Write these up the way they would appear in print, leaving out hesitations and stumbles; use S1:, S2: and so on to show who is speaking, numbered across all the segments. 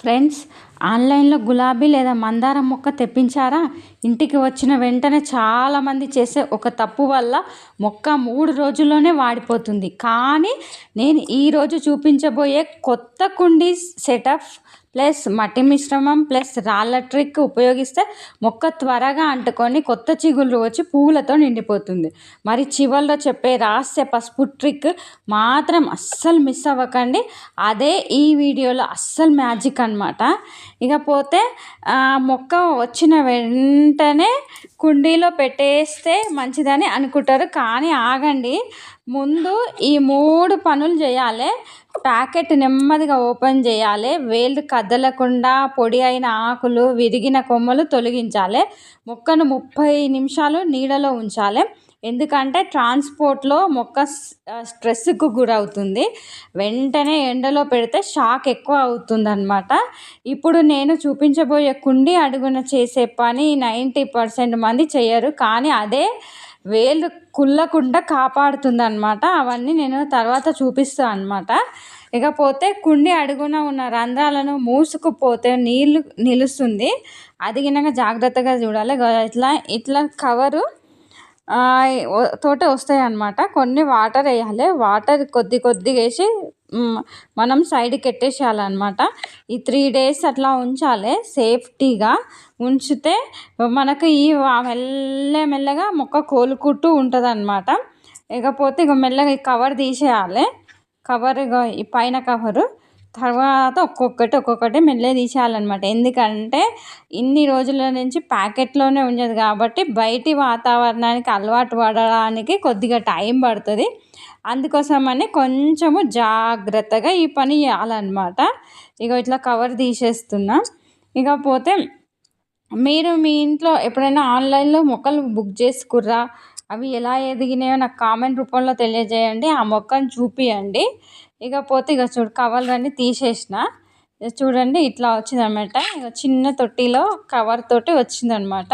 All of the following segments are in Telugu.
S1: ఫ్రెండ్స్, ఆన్లైన్లో గులాబీ లేదా మందారం మొక్క తెప్పించారా? ఇంటికి వచ్చిన వెంటనే చాలామంది చేసే ఒక తప్పు వల్ల మొక్క 3 రోజుల్లోనే వాడిపోతుంది. కానీ నేను ఈరోజు చూపించబోయే కొత్త కుండీ సెటప్ ప్లస్ మట్టి మిశ్రమం ప్లస్ రాళ్ళ ట్రిక్ ఉపయోగిస్తే మొక్క త్వరగా అంటుకొని కొత్త చిగుళ్ళు వచ్చి పువ్వులతో నిండిపోతుంది. మరి చివర్లో చెప్పే రహస్య పసుపు ట్రిక్ మాత్రం అస్సలు మిస్ అవ్వకండి. అదే ఈ వీడియోలో అస్సలు మ్యాజిక్ అనమాట. ఇకపోతే మొక్క వచ్చిన వెంటనే కుండీలో పెట్టేస్తే మంచిదని అనుకుంటారు. కానీ ఆగండి, ముందు ఈ 3 పనులు చేయాలి. ప్యాకెట్ నెమ్మదిగా ఓపెన్ చేయాలి, వేళ్ళు కదలకుండా పొడి అయిన ఆకులు విరిగిన కొమ్మలు తొలగించాలి, మొక్కను 30 నిమిషాలు నీడలో ఉంచాలి. ఎందుకంటే ట్రాన్స్పోర్ట్లో మొక్క స్ట్రెస్కు గురవుతుంది. వెంటనే ఎండలో పెడితే షాక్ ఎక్కువ అవుతుంది అన్నమాట. ఇప్పుడు నేను చూపించబోయే కుండీ అడుగున చేసే పని 90% మంది చేయరు, కానీ అదే వేళ్ళు కుళ్ళకుండా కాపాడుతుంది అన్నమాట. అవన్నీ నేను తర్వాత చూపిస్తాను అన్నమాట. ఇకపోతే కుండీ అడుగున ఉన్న రంధ్రాలను మూసుకుపోతే నీళ్ళు నిలుస్తుంది. అది గినక జాగ్రత్తగా చూడాలి. ఇట్లా ఇట్లా కవరు తోటే వస్తాయి అన్నమాట. కొన్ని వాటర్ వేయాలి. వాటర్ కొద్దిగా వేసి మనం సైడ్కి పెట్టేసేయాలన్నమాట. ఈ 3 days అట్లా ఉంచాలి. సేఫ్టీగా ఉంచితే మనకు ఈ మెల్లగా మొక్క కోలుకుంటూ ఉంటుంది అన్నమాట. ఇకపోతే మెల్లగా ఈ కవర్ తీసేయాలి. కవర్ ఈ పైన కవరు తర్వాత ఒక్కొక్కటి మెల్లగా తీసేయాలన్నమాట. ఎందుకంటే ఇన్ని రోజుల నుంచి ప్యాకెట్లోనే ఉన్నది కాబట్టి బయటి వాతావరణానికి అలవాటు పడడానికి కొద్దిగా టైం పడుతుంది. అందుకోసమని కొంచెము జాగ్రత్తగా ఈ పని చేయాలన్నమాట. ఇట్లా కవర్ తీసేస్తున్నా. ఇకపోతే మీరు మీ ఇంట్లో ఎప్పుడైనా ఆన్లైన్లో మొక్కలు బుక్ చేసుకుర్రా? అవి ఎలా ఎదిగినాయో నాకు కామెంట్ రూపంలో తెలియజేయండి. ఆ మొక్కను చూపియండి. ఇకపోతే కవర్లన్నీ తీసేసిన. చూడండి, ఇట్లా వచ్చిందనమాట. చిన్న తొట్టిలో కవర్ తోటి వచ్చిందనమాట.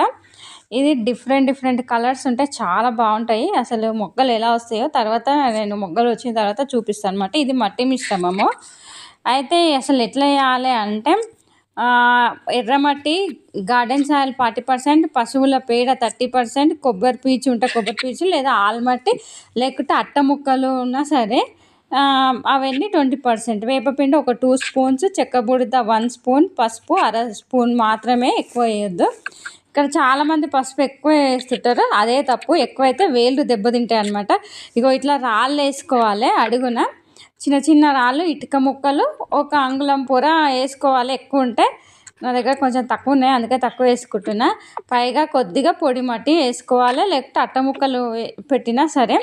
S1: ఇది డిఫరెంట్ కలర్స్ ఉంటాయి, చాలా బాగుంటాయి. అసలు మొగ్గలు ఎలా వస్తాయో తర్వాత నేను మొగ్గలు వచ్చిన తర్వాత చూపిస్తాను అనమాట. ఇది మట్టి మిశ్రమము. అయితే అసలు ఎట్లా వేయాలి అంటే ఎర్రమట్టి, గార్డెన్ సాయిల్ 40%, పశువుల పేడ 30%, కొబ్బరి పీచు ఉంటే కొబ్బరి పీచు లేదా ఆల్మట్టి లేకుంటే అట్ట ముక్కలు ఉన్నా సరే అవన్నీ 20%, వేపపిండి ఒక 2 స్పూన్స్, చెక్క బూడిద 1 స్పూన్, పసుపు 1/2 స్పూన్ మాత్రమే, ఎక్కువ వేయొద్దు. ఇక్కడ చాలామంది పసుపు ఎక్కువ వేస్తుంటారు, అదే తప్పు. ఎక్కువైతే వేళ్ళు దెబ్బతింటాయి అనమాట. ఇట్లా రాళ్ళు వేసుకోవాలి. అడుగున చిన్న రాళ్ళు, ఇటుక ముక్కలు 1 అంగుళం పొర వేసుకోవాలి. ఎక్కువ ఉంటే నా దగ్గర కొంచెం తక్కువ ఉన్నాయి, అందుకే తక్కువ వేసుకుంటున్నా. పైగా కొద్దిగా పొడి మట్టి వేసుకోవాలి, లేకపోతే అట్ట ముక్కలు పెట్టినా సరే.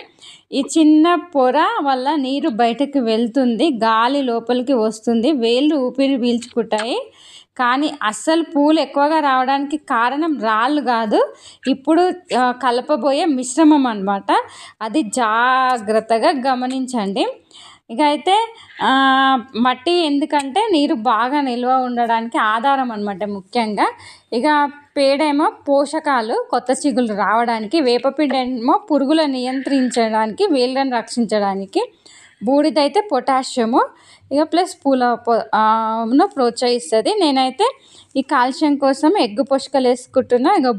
S1: ఈ చిన్న పొర వల్ల నీరు బయటకు వెళ్తుంది, గాలి లోపలికి వస్తుంది, వేళ్ళు ఊపిరి పీల్చుకుంటాయి. కానీ అస్సలు పూలు ఎక్కువగా రావడానికి కారణం రాళ్ళు కాదు, ఇప్పుడు కలపబోయే మిశ్రమం అన్నమాట. అది జాగ్రత్తగా గమనించండి. అయితే మట్టి ఎందుకంటే నీరు బాగా నిల్వ ఉండడానికి ఆధారం అన్నమాట ముఖ్యంగా. పేడేమో పోషకాలు, కొత్త చిగుళ్ళు రావడానికి, వేపపిండి ఏమో పురుగుల నియంత్రించడానికి, వేళ్ళను రక్షించడానికి, బూడిద అయితే పొటాషియము ప్లస్ పూలను ప్రోత్సహిస్తుంది. నేనైతే ఈ కాల్షియం కోసం ఎగ్గు పోషకాలు వేసుకుంటున్నా.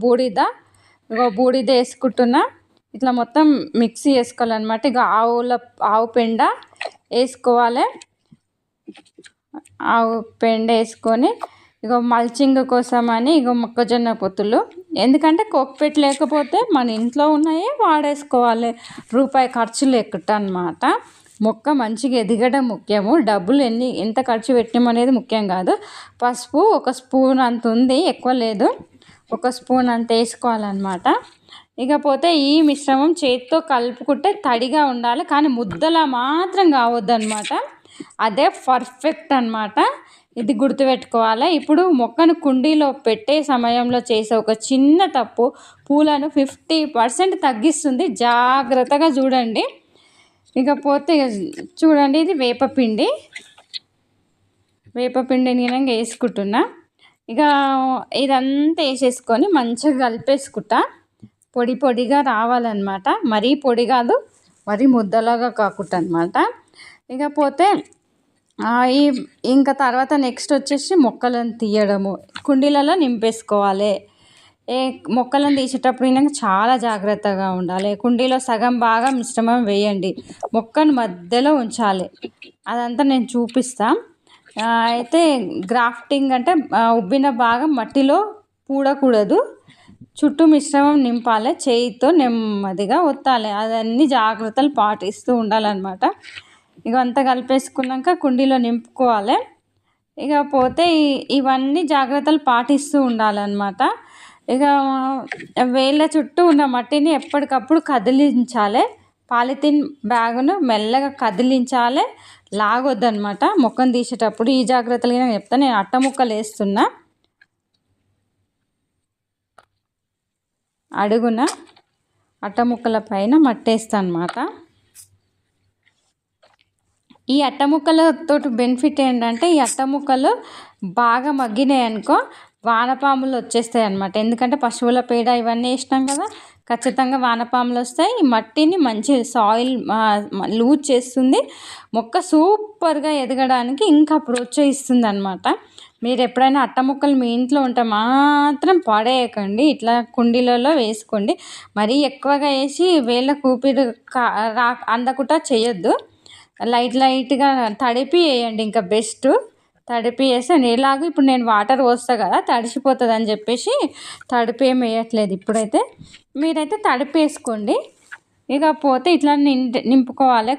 S1: బూడిద వేసుకుంటున్నా. ఇట్లా మొత్తం మిక్సీ వేసుకోవాలన్నమాట. ఆవు పెండ వేసుకోవాలి. ఆవు పెండ వేసుకొని మల్చింగ్ కోసమని మొక్కజొన్న పొత్తులు. ఎందుకంటే కోక్పెట్ లేకపోతే మన ఇంట్లో ఉన్నాయే వాడేసుకోవాలి, రూపాయి ఖర్చు లేకుండా అన్నమాట. మొక్క మంచిగా ఎదగడం ముఖ్యము, డబ్బులు ఎంత ఖర్చు పెట్టినాం అనేది ముఖ్యం కాదు. పసుపు 1 స్పూన్ అంత ఉంది, ఎక్కువ లేదు, 1 స్పూన్ అంత వేసుకోవాలన్నమాట. ఇకపోతే ఈ మిశ్రమం చేతితో కలుపుకుంటే తడిగా ఉండాలి, కానీ ముద్దలా మాత్రం కావద్దు అన్నమాట. అదే పర్ఫెక్ట్ అన్నమాట. ఇది గుర్తుపెట్టుకోవాలి. ఇప్పుడు మొక్కను కుండీలో పెట్టే సమయంలో చేసే ఒక చిన్న తప్పు పూలను 50% తగ్గిస్తుంది. జాగ్రత్తగా చూడండి. ఇకపోతే చూడండి, ఇది వేపపిండి నేను వేసుకుంటున్నా. ఇదంతా వేసేసుకొని మంచిగా కలిపేసుకుంటా. పొడిగా రావాలన్నమాట. మరీ పొడి కాదు, మరీ ముద్దలాగా కాకుండా అన్నమాట. ఇకపోతే ఈ ఇంకా తర్వాత నెక్స్ట్ వచ్చేసి మొక్కలను తీయడము, కుండీలలో నింపేసుకోవాలి. మొక్కలను తీసేటప్పుడు అయినా చాలా జాగ్రత్తగా ఉండాలి. కుండీలో సగం బాగా మిశ్రమం వేయండి, మొక్కను మధ్యలో ఉంచాలి. అదంతా నేను చూపిస్తా. అయితే గ్రాఫ్టింగ్ అంటే ఉబ్బిన భాగం మట్టిలో పూడకూడదు, చుట్టూ మిశ్రమం నింపాలి, చేయితో నెమ్మదిగా ఒత్తాలి. అదన్నీ జాగ్రత్తలు పాటిస్తూ ఉండాలన్నమాట. ఇవంతా కలిపేసుకున్నాక కుండీలో నింపుకోవాలి. ఇక పోతే ఇవన్నీ జాగ్రత్తలు పాటిస్తూ ఉండాలన్నమాట. ఇక వేళ్ళ చుట్టూ ఉన్న మట్టిని ఎప్పటికప్పుడు కదిలించాలి. పాలిథిన్ బ్యాగును మెల్లగా కదిలించాలి, లాగొద్దనమాట మొక్కను తీసేటప్పుడు. ఈ జాగ్రత్తలు నేను చెప్తాను. నేను అట్ట ముక్కలు వేస్తున్నా, అడుగున అట్ట ముక్కల పైన మట్టేస్తాను అనమాట. ఈ అట్ట ముక్కలతో బెనిఫిట్ ఏంటంటే, ఈ అట్ట ముక్కలు బాగా మగ్గినాయి అనుకో వానపాములు వచ్చేస్తాయి అన్నమాట. ఎందుకంటే పశువుల పేడ ఇవన్నీ వేసినాం కదా, ఖచ్చితంగా వానపాములు వస్తాయి. ఈ మట్టిని మంచి సాయిల్ లూజ్ చేస్తుంది, మొక్క సూపర్గా ఎదగడానికి ఇంకా ప్రోత్సహిస్తుంది అన్నమాట. మీరు ఎప్పుడైనా అట్ట ముక్కలు మీ ఇంట్లో ఉంటే మాత్రం పడేయకండి, ఇట్లా కుండీలలో వేసుకోండి. మరీ ఎక్కువగా వేసి వేళ్ళకు ఊపిరి అందకుండా చేయొద్దు. లైట్గా తడిపి వేయండి, ఇంకా బెస్ట్. తడిపి వేస్తే ఎలాగో ఇప్పుడు నేను వాటర్ పోస్తా కదా, తడిసిపోతుంది అని చెప్పేసి తడిపి ఏమి వేయట్లేదు ఇప్పుడైతే. మీరైతే తడిపి వేసుకోండి. ఇక పోతే ఇట్లా నింపుకోవాలి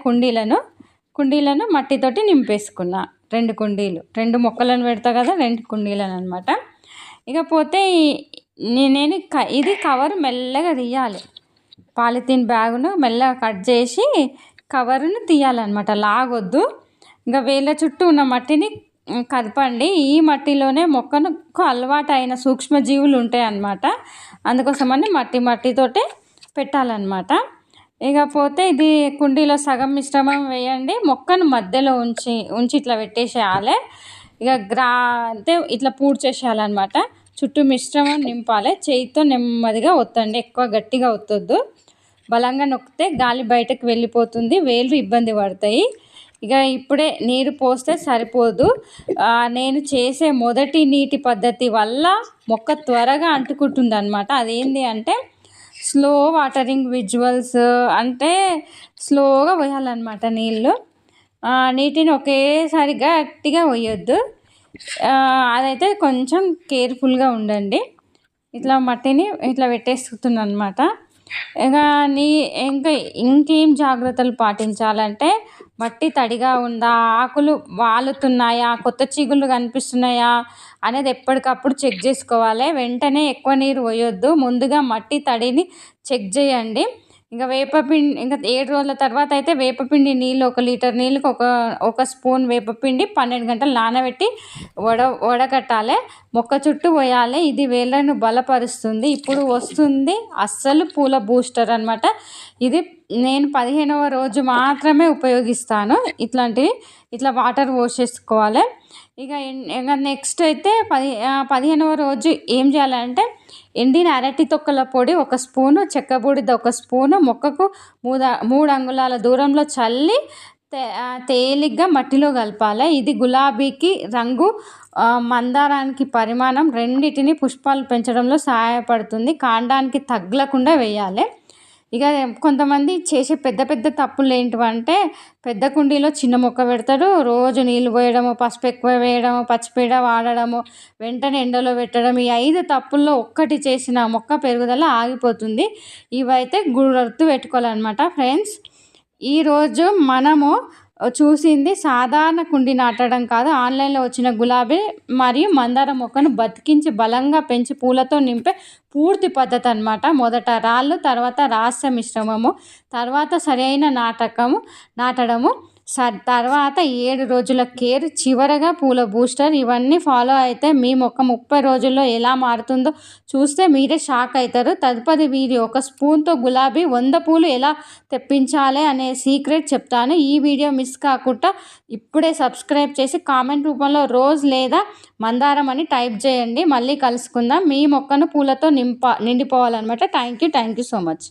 S1: కుండీలను మట్టితోటి నింపేసుకున్నా. 2 కుండీలు, 2 మొక్కలను పెడతా కదా, 2 కుండీలను అనమాట. ఇక పోతే నేను ఇది కవర్ మెల్లగా తీయాలి. పాలిథిన్ బ్యాగును మెల్లగా కట్ చేసి కవరును తీయాలన్నమాట, లాగొద్దు. ఇంకా వేళ్ళ చుట్టూ ఉన్న మట్టిని కదపండి. ఈ మట్టిలోనే మొక్కకు అలవాటు అయిన సూక్ష్మజీవులు ఉంటాయి అన్నమాట. అందుకోసమని మట్టితోటే పెట్టాలన్నమాట. ఇకపోతే ఇది కుండీలో సగం మిశ్రమం వేయండి, మొక్కను మధ్యలో ఉంచి ఇట్లా పెట్టేసేయాలి. ఇక అంటే ఇట్లా పూడ్చేసేయాలన్నమాట. చుట్టూ మిశ్రమం నింపాలి, చేయితో నెమ్మదిగా ఒత్తండి, ఎక్కువ గట్టిగా ఒత్తొద్దు. బలంగా నొక్కితే గాలి బయటకు వెళ్ళిపోతుంది, వేళ్ళు ఇబ్బంది పడతాయి. ఇక ఇప్పుడే నీరు పోస్తే సరిపోదు. నేను చేసే మొదటి నీటి పద్ధతి వల్ల మొక్క త్వరగా అంటుకుంటుంది అన్నమాట. అదేంటి అంటే స్లో వాటరింగ్ విజువల్స్, అంటే స్లోగా పోయాలన్నమాట నీళ్ళు. నీటిని ఒకేసారి గట్టిగా పోయొద్దు. అదైతే కొంచెం కేర్ఫుల్గా ఉండండి. ఇట్లా మట్టిని ఇట్లా పెట్టేస్తున్నాను అనమాట. ఇక ఇంకేం జాగ్రత్తలు పాటించాలంటే, మట్టి తడిగా ఉందా, ఆకులు వాలుతున్నాయా, కొత్త చిగుళ్ళు కనిపిస్తున్నాయా అనేది ఎప్పటికప్పుడు చెక్ చేసుకోవాలి. వెంటనే ఎక్కువ నీరు పోయొద్దు, ముందుగా మట్టి తడిని చెక్ చేయండి. ఇంకా వేపపిండి, ఇంకా 7 రోజుల తర్వాత అయితే వేపపిండి నీళ్ళు 1 లీటర్ నీళ్ళకి ఒక స్పూన్ వేపపిండి 12 గంటలు నానబెట్టి వడగట్టాలి, మొక్క చుట్టూ పోయాలి. ఇది వేళ్ళను బలపరుస్తుంది. ఇప్పుడు వస్తుంది అస్సలు పూల బూస్టర్ అనమాట. ఇది నేను 15వ రోజు మాత్రమే ఉపయోగిస్తాను. ఇట్లా వాటర్ పోసేసుకోవాలి. ఇక నెక్స్ట్ అయితే 15వ రోజు ఏం చేయాలంటే, ఎండిన అరటి తొక్కల పొడి 1 స్పూను, చెక్క బూడిద 1 స్పూను మొక్కకు 3 అంగుళాల దూరంలో చల్లి తేలిగ్గా మట్టిలో కలపాలి. ఇది గులాబీకి రంగు, మందారానికి పరిమాణం, రెండింటిని పుష్పాలు పెంచడంలో సహాయపడుతుంది. కాండానికి తగలకుండా వేయాలి. ఇక కొంతమంది చేసే పెద్ద తప్పులు ఏంటివంటే, పెద్ద కుండీలో చిన్న మొక్క పెడతారు, రోజు నీళ్ళు పోయడము, పసుపు ఎక్కువ వేయడము, పచ్చిపేడ వాడడము, వెంటనే ఎండలో పెట్టడం. ఈ 5 తప్పుల్లో ఒక్కటి చేసిన మొక్క పెరుగుదల ఆగిపోతుంది. ఇవైతే గుర్తు పెట్టుకోవాలన్నమాట ఫ్రెండ్స్. ఈరోజు మనము చూసింది సాధారణ కుండి నాటడం కాదు, ఆన్లైన్లో వచ్చిన గులాబీ మరియు మందార మొక్కను బతికించి బలంగా పెంచి పూలతో నింపే పూర్తి పద్ధతి అన్నమాట. మొదట రాళ్ళు, తర్వాత రాస్య మిశ్రమము, తర్వాత సరైన నాటడము, తర్వాత 7 రోజుల కేర్, చివరగా పూల బూస్టర్. ఇవన్నీ ఫాలో అయితే మీ మొక్క 30 రోజుల్లో ఎలా మారుతుందో చూస్తే మీరే షాక్ అవుతారు. తదుపరి వీడియో 1 స్పూన్తో గులాబీ 100 పూలు ఎలా తెప్పించాలి అనే సీక్రెట్ చెప్తాను. ఈ వీడియో మిస్ కాకుండా ఇప్పుడే సబ్స్క్రైబ్ చేసి కామెంట్ రూపంలో రోజ్ లేదా మందారం అని టైప్ చేయండి. మళ్ళీ కలుసుకుందాం. మీ మొక్కను పూలతో నిండిపోవాలన్నమాట. Thank you so much.